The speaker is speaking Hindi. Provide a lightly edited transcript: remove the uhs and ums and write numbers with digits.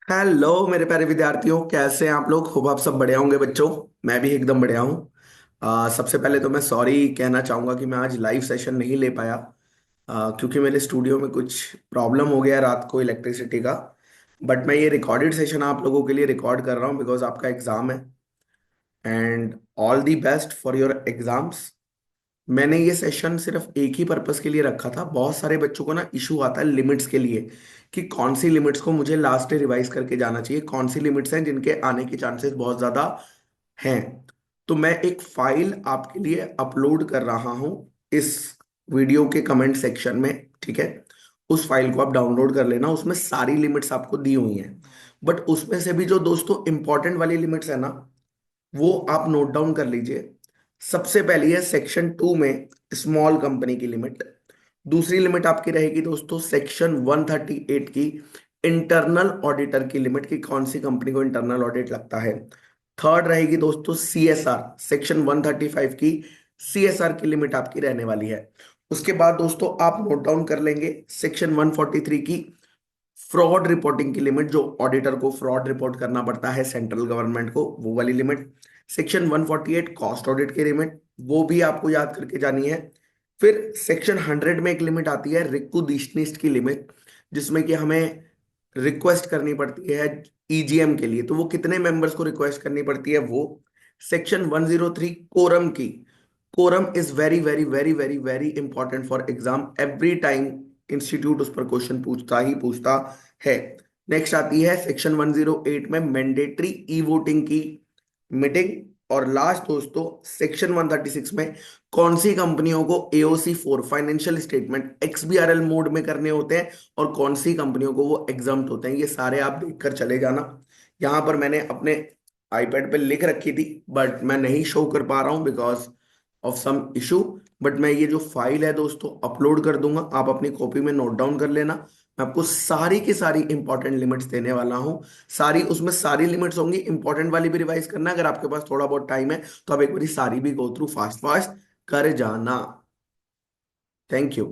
हेलो मेरे प्यारे विद्यार्थियों, कैसे हैं आप लोग? खूब आप सब बढ़िया होंगे बच्चों। मैं भी एकदम बढ़िया हूँ। सबसे पहले तो मैं सॉरी कहना चाहूँगा कि मैं आज लाइव सेशन नहीं ले पाया, क्योंकि मेरे स्टूडियो में कुछ प्रॉब्लम हो गया रात को इलेक्ट्रिसिटी का। बट मैं ये रिकॉर्डेड सेशन आप लोगों के लिए रिकॉर्ड कर रहा हूँ बिकॉज आपका एग्जाम है। And all the best for your exams. मैंने ये सेशन सिर्फ एक ही पर्पस के लिए रखा था। बहुत सारे बच्चों को ना इशू आता है लिमिट्स के लिए, कि कौन सी लिमिट्स को मुझे लास्ट डे रिवाइज करके जाना चाहिए, कौन सी लिमिट्स हैं जिनके आने के चांसेस बहुत ज्यादा हैं। तो मैं एक फाइल आपके लिए अपलोड कर रहा हूं इस वीडियो के कमेंट सेक्शन में। ठीक है, उस फाइल को आप डाउनलोड कर लेना, उसमें सारी लिमिट्स आपको दी हुई हैं। बट उसमें से भी जो दोस्तों इंपॉर्टेंट वाली लिमिट्स है ना, वो आप नोट डाउन कर लीजिए। सबसे पहली है सेक्शन 2 में स्मॉल कंपनी की लिमिट। दूसरी लिमिट आपकी रहेगी दोस्तों सेक्शन 138 की इंटरनल ऑडिटर की लिमिट, की कौन सी कंपनी को इंटरनल ऑडिट लगता है। थर्ड रहेगी दोस्तों सीएसआर, सेक्शन 135 की सीएसआर की लिमिट आपकी रहने वाली है। उसके बाद दोस्तों आप नोट डाउन कर लेंगे सेक्शन 143 की फ्रॉड रिपोर्टिंग की लिमिट, जो ऑडिटर को फ्रॉड रिपोर्ट करना पड़ता है सेंट्रल गवर्नमेंट को, वो वाली लिमिट। सेक्शन 148 कॉस्ट ऑडिट की लिमिट, वो भी आपको याद करके जानी है। फिर सेक्शन 100 में एक लिमिट आती है रिक्विजिशनिस्ट की लिमिट, जिसमें कि हमें रिक्वेस्ट करनी पड़ती है ईजीएम के लिए, तो वो कितने मेंबर्स को रिक्वेस्ट करनी पड़ती है वो। सेक्शन 103 कोरम की, quorum is very very very very very important for exam every time. Institute उस पर क्वेश्चन पूछता ही पूछता है। नेक्स्ट आती है सेक्शन 108 में मैंडेटरी ई वोटिंग की मीटिंग। और लास्ट दोस्तों सेक्शन 136 में कौन सी कंपनियों को AOC 4 financial statement XBRL mode में करने होते हैं और कौन सी कंपनियों को वो एग्जाम्प्ट होते हैं, ये सारे आप देखकर चले जाना। यहाँ पर मैंने अपने आईपैड पे लिख रखी थी, बट मैं नहीं शो कर पा रहा हूँ because of some issue. But मैं ये जो फाइल है दोस्तों अपलोड कर दूंगा, आप अपनी कॉपी में नोट डाउन कर लेना। मैं आपको सारी की सारी इंपॉर्टेंट लिमिट्स देने वाला हूँ। सारी, उसमें सारी लिमिट्स होंगी, इंपॉर्टेंट वाली भी रिवाइज करना। अगर आपके पास थोड़ा बहुत टाइम है तो आप एक बार सारी भी गो थ्रू फास्ट फास्ट कर जाना। Thank you.